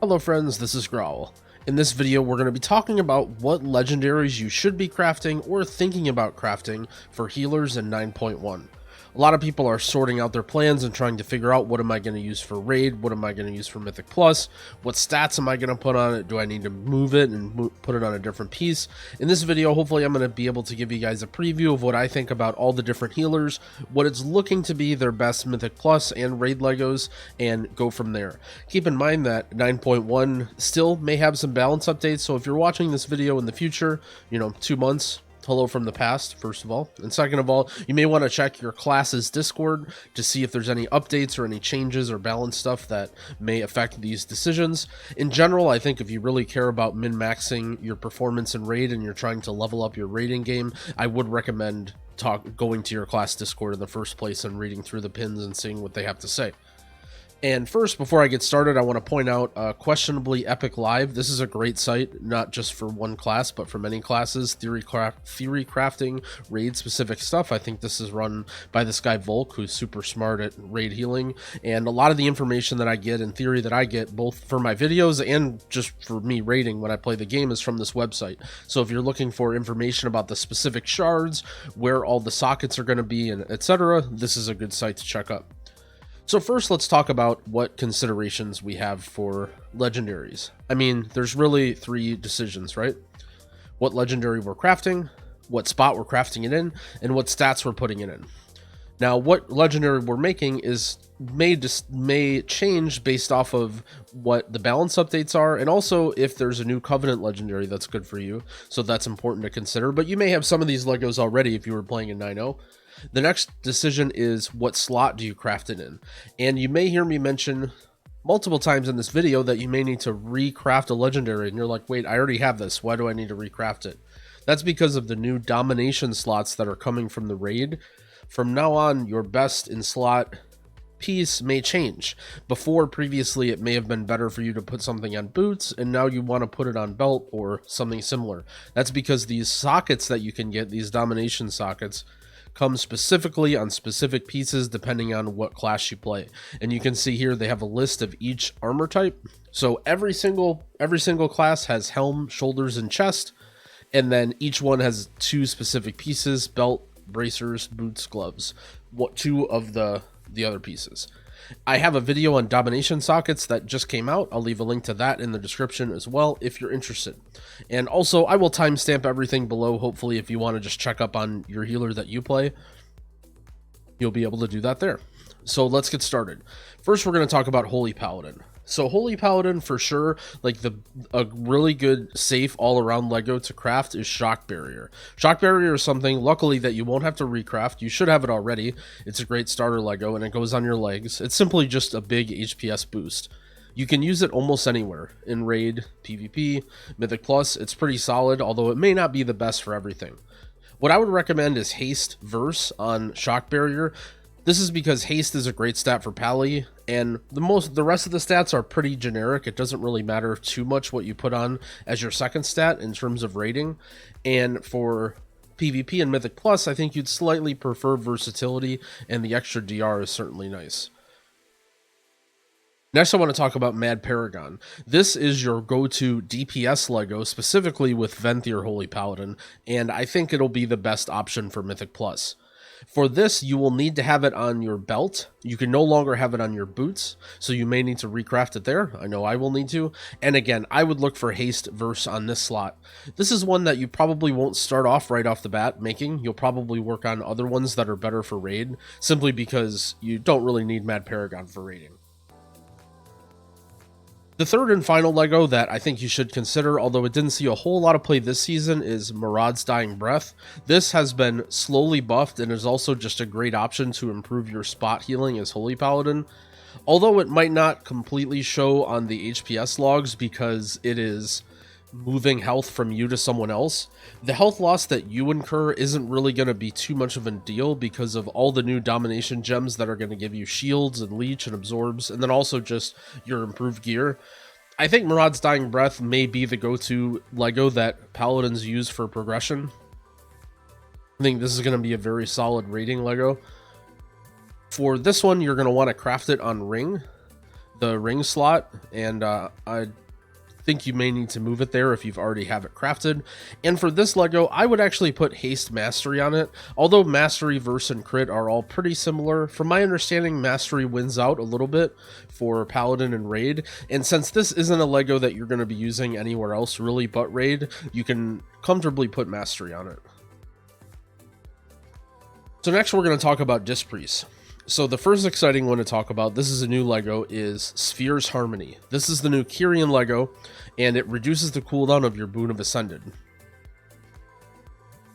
Hello friends, this is Growl. In this video we're going to be talking about what legendaries you should be crafting or thinking about crafting for healers in 9.1. A lot of people are sorting out their plans and trying to figure out what am I going to use for raid, what am I going to use for Mythic Plus, what stats am I going to put on it, do I need to move it and put it on a different piece. In this video hopefully I'm going to be able to give you guys a preview of what I think about all the different healers, what it's looking to be their best Mythic Plus and raid Legos, and go from there. Keep in mind that 9.1 still may have some balance updates, so if you're watching this video in the future, 2 months, hello from the past, first of all. And second of all, you may want to check your class's Discord to see if there's any updates or any changes or balance stuff that may affect these decisions. In general, I think if you really care about min-maxing your performance in raid and you're trying to level up your raiding game, I would recommend going to your class Discord in the first place and reading through the pins and seeing what they have to say. And first, before I get started, I want to point out Questionably Epic Live. This is a great site, not just for one class, but for many classes. Theory crafting, raid-specific stuff. I think this is run by this guy Volk, who's super smart at raid healing. And a lot of the information that I get and theory that I get, both for my videos and just for me raiding when I play the game, is from this website. So if you're looking for information about the specific shards, where all the sockets are going to be, and etc., this is a good site to check out. So first, let's talk about what considerations we have for legendaries. I mean, there's really 3 decisions, right? What legendary we're crafting, what spot we're crafting it in, and what stats we're putting it in. Now, what legendary we're making may change based off of what the balance updates are, and also if there's a new Covenant legendary that's good for you, so that's important to consider. But you may have some of these Legos already if you were playing in 9.0. The next decision is what slot do you craft it in, and you may hear me mention multiple times in this video that you may need to recraft a legendary, and you're like, wait, I already have this, why do I need to recraft it? That's because of the new domination slots that are coming from the raid. From now on, your best in slot piece may change. Previously it may have been better for you to put something on boots, and now you want to put it on belt or something similar. That's because these sockets that you can get, these domination sockets, come specifically on specific pieces depending on what class you play. And you can see here they have a list of each armor type. So every single class has helm, shoulders, and chest, and then each one has 2 specific pieces: belt, bracers, boots, gloves. 2 of the other pieces. I have a video on domination sockets that just came out. I'll leave a link to that in the description as well if you're interested. And also, I will timestamp everything below. Hopefully, if you want to just check up on your healer that you play, you'll be able to do that there. So let's get started. First, we're going to talk about Holy Paladin. So Holy Paladin, for sure, like a really good, safe, all-around Lego to craft is Shock Barrier. Shock Barrier is something, luckily, that you won't have to recraft. You should have it already. It's a great starter Lego, and it goes on your legs. It's simply just a big HPS boost. You can use it almost anywhere, in Raid, PvP, Mythic Plus. It's pretty solid, although it may not be the best for everything. What I would recommend is Haste Verse on Shock Barrier. This is because haste is a great stat for Pally, and the rest of the stats are pretty generic. It doesn't really matter too much what you put on as your second stat in terms of rating. And for PvP and Mythic Plus, I think you'd slightly prefer versatility, and the extra DR is certainly nice. Next, I want to talk about Mad Paragon. This is your go-to DPS Lego, specifically with Venthyr Holy Paladin, and I think it'll be the best option for Mythic Plus. For this, you will need to have it on your belt. You can no longer have it on your boots, so you may need to recraft it there. I know I will need to. And again, I would look for Haste Verse on this slot. This is one that you probably won't start off right off the bat making. You'll probably work on other ones that are better for raid, simply because you don't really need Mad Paragon for raiding. The third and final Lego that I think you should consider, although it didn't see a whole lot of play this season, is Maraud's Dying Breath. This has been slowly buffed and is also just a great option to improve your spot healing as Holy Paladin. Although it might not completely show on the HPS logs because it is moving health from you to someone else, the health loss that you incur isn't really going to be too much of a deal because of all the new domination gems that are going to give you shields and leech and absorbs, and then also just your improved gear. I think Maraud's Dying Breath may be the go-to Lego that Paladins use for progression. I think this is going to be a very solid rating Lego. For this one, you're going to want to craft it on Ring. the ring slot, and I think you may need to move it there if you've already have it crafted. And for this Lego, I would actually put Haste Mastery on it. Although Mastery, Verse, and Crit are all pretty similar, from my understanding, Mastery wins out a little bit for Paladin and Raid. And since this isn't a Lego that you're going to be using anywhere else really but Raid, you can comfortably put Mastery on it. So next we're going to talk about Disc Priest. So the first exciting one to talk about, this is a new Lego, is Sphere's Harmony. This is the new Kyrian Lego, and it reduces the cooldown of your Boon of Ascended.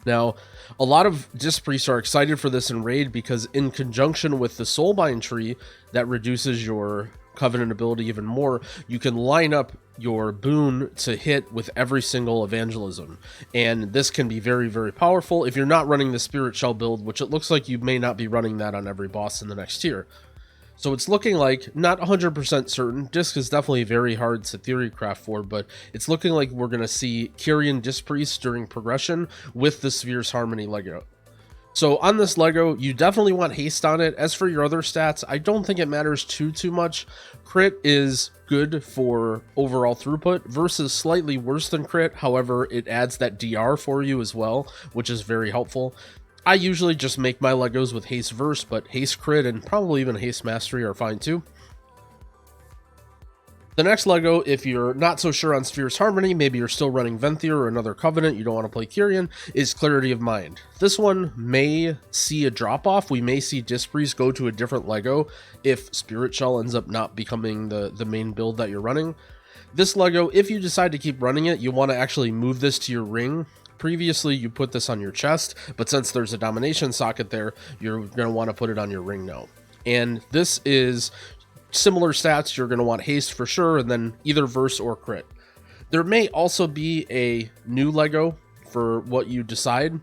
Now, a lot of Disc Priests are excited for this in Raid because in conjunction with the Soulbind tree that reduces your Covenant ability even more, you can line up your boon to hit with every single evangelism, and this can be very, very powerful if you're not running the Spirit Shell build, which it looks like you may not be running that on every boss in the next tier. So it's looking like, not 100% certain, Disc is definitely very hard to theory craft for, but it's looking like we're going to see Kyrian Disc Priest during progression with the Sphere's Harmony Lego. So on this Lego, you definitely want haste on it. As for your other stats, I don't think it matters too much. Crit is good for overall throughput. Verse is slightly worse than crit. However, it adds that DR for you as well, which is very helpful. I usually just make my Legos with haste verse, but haste crit and probably even haste mastery are fine too. The next Lego, if you're not so sure on Sphere's Harmony, maybe you're still running Venthyr or another Covenant, you don't want to play Kyrian, is Clarity of Mind. This one may see a drop-off. We may see Disc Priest go to a different Lego if Spirit Shell ends up not becoming the main build that you're running. This Lego, if you decide to keep running it, you want to actually move this to your ring. Previously, you put this on your chest, but since there's a domination socket there, you're going to want to put it on your ring now. And this is similar stats. You're going to want haste for sure, and then either verse or crit. There may also be a new Lego for what you decide.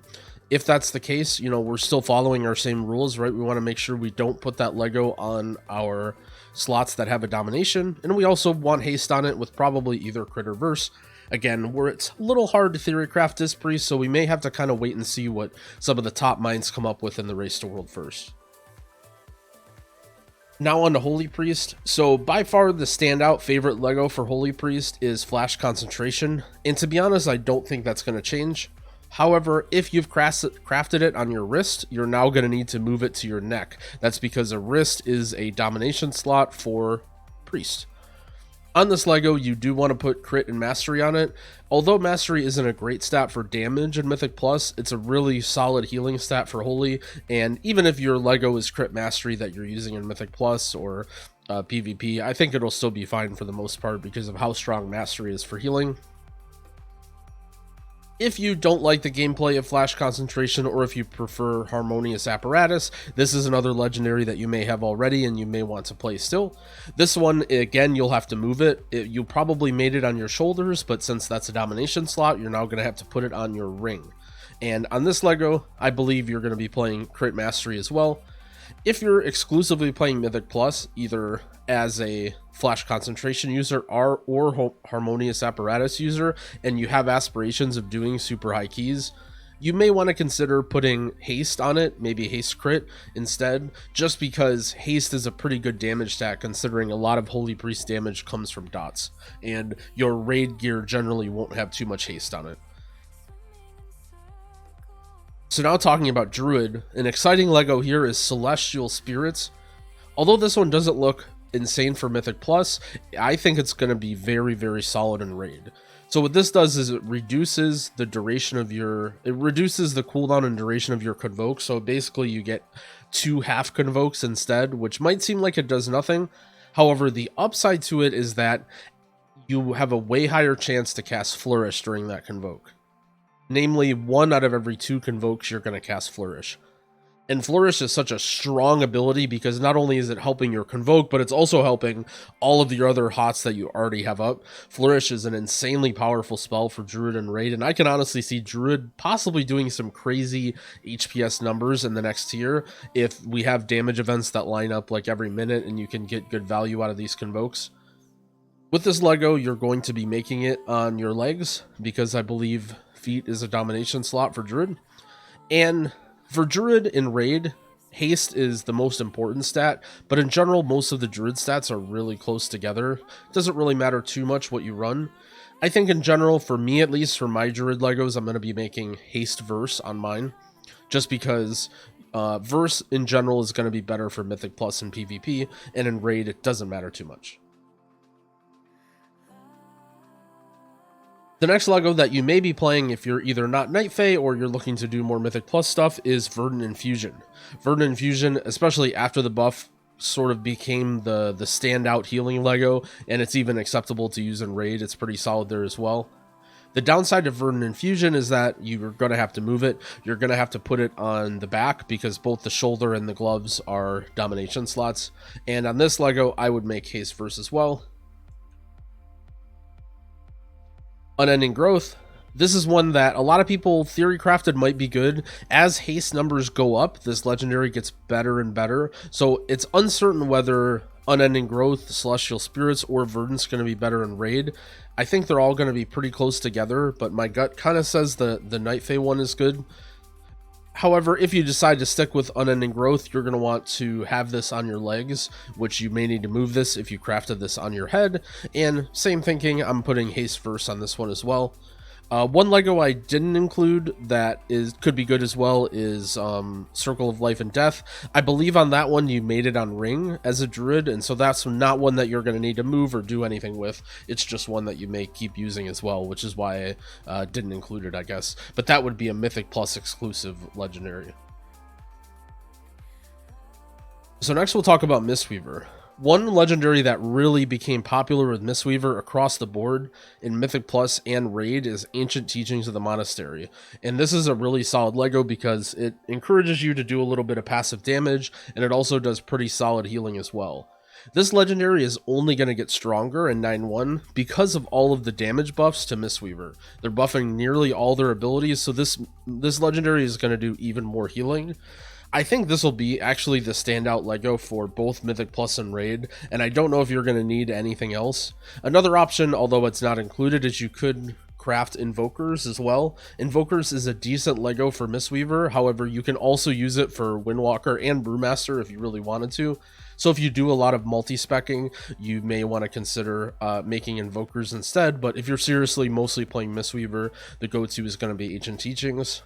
If that's the case, you know, we're still following our same rules, right? We want to make sure we don't put that Lego on our slots that have a domination, and we also want haste on it with probably either crit or verse. Again, where it's a little hard to theory craft Disc Priest, so we may have to kind of wait and see what some of the top minds come up with in the Race to World first. Now on to Holy Priest. So by far the standout favorite Lego for Holy Priest is Flash Concentration, and to be honest, I don't think that's going to change. However, if you've crafted it on your wrist, you're now going to need to move it to your neck. That's because a wrist is a domination slot for Priest. On this Lego, you do want to put crit and mastery on it. Although mastery isn't a great stat for damage in Mythic Plus, it's a really solid healing stat for Holy, and even if your Lego is crit mastery that you're using in Mythic Plus or PvP, I think it'll still be fine for the most part because of how strong mastery is for healing. If you don't like the gameplay of Flash Concentration, or if you prefer Harmonious Apparatus, this is another legendary that you may have already and you may want to play still. This one, again, you'll have to move it. You probably made it on your shoulders, but since that's a domination slot, you're now going to have to put it on your ring. And on this Lego, I believe you're going to be playing Crit Mastery as well. If you're exclusively playing Mythic Plus, either as a Flash Concentration user or Harmonious Apparatus user, and you have aspirations of doing super high keys, you may want to consider putting haste on it, maybe haste crit instead, just because haste is a pretty good damage stat considering a lot of Holy Priest damage comes from dots, and your raid gear generally won't have too much haste on it. So now talking about Druid, an exciting Lego here is Celestial Spirits. Although this one doesn't look insane for Mythic Plus, I think it's going to be very, very solid in Raid. So what this does is it reduces the cooldown and duration of your Convoke, so basically you get 2 half Convokes instead, which might seem like it does nothing. However, the upside to it is that you have a way higher chance to cast Flourish during that Convoke. Namely, 1 out of every 2 Convokes you're going to cast Flourish. And Flourish is such a strong ability because not only is it helping your Convoke, but it's also helping all of your other HOTS that you already have up. Flourish is an insanely powerful spell for Druid and Raid, and I can honestly see Druid possibly doing some crazy HPS numbers in the next tier if we have damage events that line up like every minute and you can get good value out of these Convokes. With this Lego, you're going to be making it on your legs because I believe Feet is a domination slot for Druid. And for Druid in Raid, Haste is the most important stat, but in general, most of the Druid stats are really close together. It doesn't really matter too much what you run. I think in general, for me at least, for my Druid Legos, I'm going to be making Haste Verse on mine, just because Verse in general is going to be better for Mythic Plus and PvP, and in Raid it doesn't matter too much. The next Lego that you may be playing if you're either not Night Fae or you're looking to do more Mythic Plus stuff is Verdant Infusion. Verdant Infusion, especially after the buff, sort of became the standout healing Lego, and it's even acceptable to use in Raid. It's pretty solid there as well. The downside of Verdant Infusion is that you're going to have to move it. You're going to have to put it on the back because both the shoulder and the gloves are domination slots. And on this Lego, I would make Haste Verse as well. Unending Growth. This is one that a lot of people theory crafted might be good. As haste numbers go up, this legendary gets better and better. So it's uncertain whether Unending Growth, Celestial Spirits, or Verdant's going to be better in Raid. I think they're all going to be pretty close together, but my gut kind of says the Night Fae one is good. However, if you decide to stick with Unending Growth, you're going to want to have this on your legs, which you may need to move this if you crafted this on your head. And same thinking, I'm putting Haste Verse on this one as well. One Lego I didn't include that could be good as well is Circle of Life and Death. I believe on that one you made it on Ring as a Druid, and so that's not one that you're going to need to move or do anything with. It's just one that you may keep using as well, which is why I didn't include it, I guess. But that would be a Mythic Plus exclusive legendary. So next we'll talk about Mistweaver. One legendary that really became popular with Mistweaver across the board in Mythic Plus and Raid is Ancient Teachings of the Monastery. And this is a really solid Lego because it encourages you to do a little bit of passive damage, and it also does pretty solid healing as well. This legendary is only going to get stronger in 9-1 because of all of the damage buffs to Mistweaver. They're buffing nearly all their abilities, so this legendary is going to do even more healing. I think this will be actually the standout Lego for both Mythic Plus and Raid, and I don't know if you're going to need anything else. Another option, although it's not included, is you could craft Invokers as well. Invokers is a decent Lego for Mistweaver, however, you can also use it for Windwalker and Brewmaster if you really wanted to. So if you do a lot of multi-specking, you may want to consider making Invokers instead, but if you're seriously mostly playing Mistweaver, the go-to is going to be Ancient Teachings.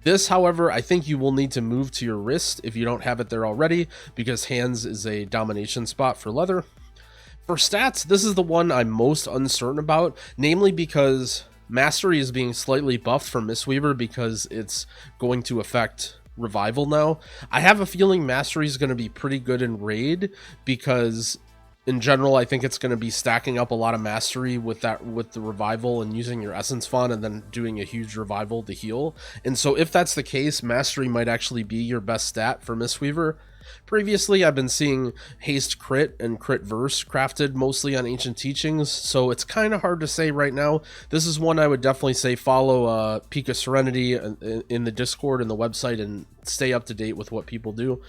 This, however, I think you will need to move to your wrist if you don't have it there already, because hands is a domination spot for leather. For stats, this is the one I'm most uncertain about, namely because Mastery is being slightly buffed for Mistweaver because it's going to affect Revival now. I have a feeling Mastery is going to be pretty good in Raid because in general, I think it's going to be stacking up a lot of Mastery with the Revival and using your Essence Font and then doing a huge Revival to heal. And so if that's the case, Mastery might actually be your best stat for Mistweaver. Previously, I've been seeing Haste Crit and Crit Verse crafted mostly on Ancient Teachings, so it's kind of hard to say right now. This is one I would definitely say follow Peak of Serenity in the Discord and the website and stay up to date with what people do.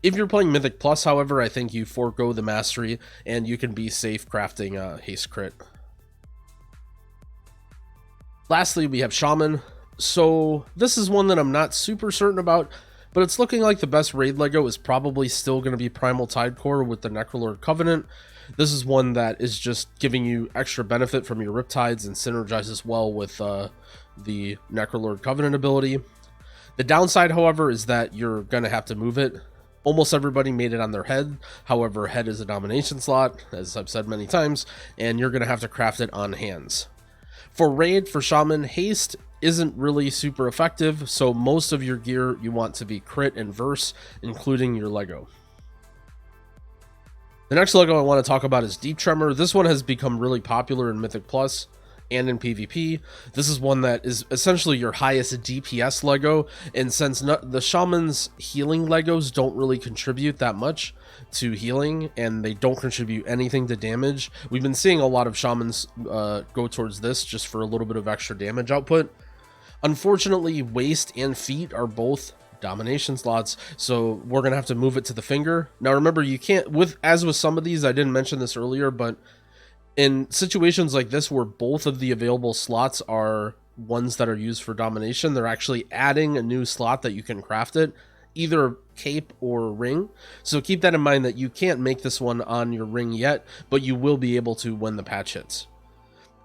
If you're playing Mythic Plus, however, I think you forego the Mastery and you can be safe crafting Haste Crit. Lastly, we have Shaman. So this is one that I'm not super certain about, but it's looking like the best Raid Lego is probably still going to be Primal Tidecore with the Necrolord Covenant. This is one that is just giving you extra benefit from your Riptides and synergizes well with the Necrolord Covenant ability. The downside, however, is that you're going to have to move it. Almost everybody made it on their head, however, head is a domination slot, as I've said many times, and you're going to have to craft it on hands. For Raid, for Shaman, Haste isn't really super effective, so most of your gear you want to be Crit and Verse, including your Lego. The next Lego I want to talk about is Deep Tremor. This one has become really popular in Mythic Plus and in PvP. This is one that is essentially your highest DPS Lego, and since the Shaman's healing Legos don't really contribute that much to healing, and they don't contribute anything to damage, we've been seeing a lot of Shamans go towards this just for a little bit of extra damage output. Unfortunately, Waist and Feet are both domination slots, so we're gonna have to move it to the finger. Now remember, you can't, as with some of these, I didn't mention this earlier, but in situations like this where both of the available slots are ones that are used for domination, they're actually adding a new slot that you can craft it either cape or ring. So keep that in mind that you can't make this one on your ring yet, but you will be able to when the patch hits.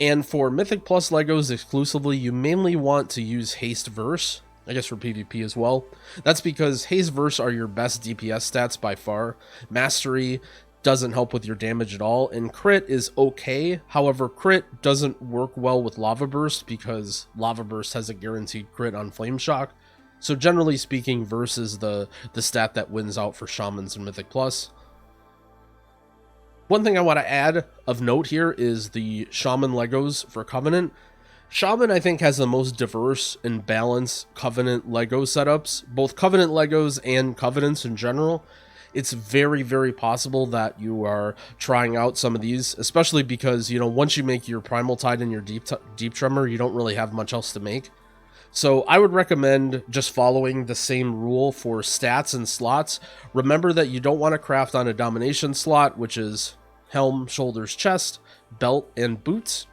And for Mythic Plus Legos exclusively, you mainly want to use Haste Verse, I guess for PvP as well. That's because Haste Verse are your best DPS stats by far. Mastery doesn't help with your damage at all, and Crit is okay. However, Crit doesn't work well with Lava Burst because Lava Burst has a guaranteed crit on Flame Shock. So generally speaking, Verse is the stat that wins out for Shamans and Mythic Plus. One thing I want to add of note here is the Shaman Legos for Covenant. Shaman, I think, has the most diverse and balanced Covenant Lego setups, both Covenant Legos and Covenants in general. It's very, very possible that you are trying out some of these, especially because, you know, once you make your Primal Tide and your Deep Tremor, you don't really have much else to make. So I would recommend just following the same rule for stats and slots. Remember that you don't want to craft on a domination slot, which is helm, shoulders, chest, belt, and boots.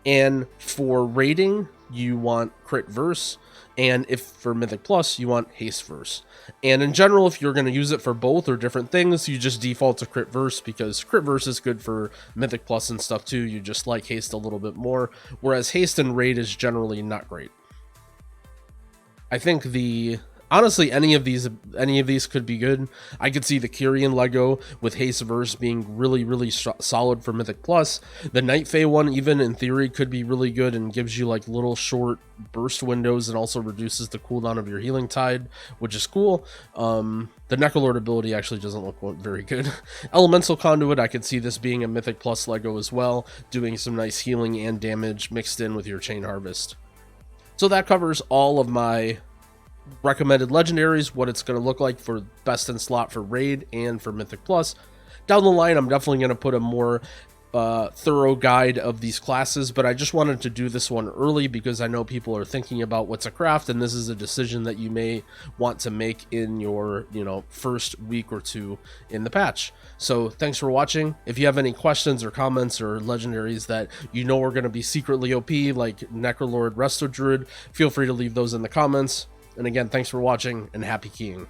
And for raiding, you want crit verse. And if for Mythic Plus, you want haste verse. And in general, if you're going to use it for both or different things, you just default to crit verse because crit verse is good for Mythic Plus and stuff too. You just like haste a little bit more, whereas haste and raid is generally not great. I think honestly, any of these could be good. I could see the Kyrian Lego with Haste Verse being really, really solid for Mythic Plus. The Night Fae one, even in theory, could be really good and gives you like little short burst windows and also reduces the cooldown of your Healing Tide, which is cool. The Necrolord ability actually doesn't look very good. Elemental Conduit, I could see this being a Mythic Plus Lego as well, doing some nice healing and damage mixed in with your Chain Harvest. So that covers all of my recommended legendaries, what it's going to look like for best in slot for raid and for Mythic Plus. Down the line, I'm definitely going to put a more thorough guide of these classes, but I just wanted to do this one early because I know people are thinking about what's a craft, and this is a decision that you may want to make in your, first week or two in the patch. So thanks for watching. If you have any questions or comments or legendaries that you know are going to be secretly OP, like Necrolord, Resto Druid, feel free to leave those in the comments. And again, thanks for watching and happy keying.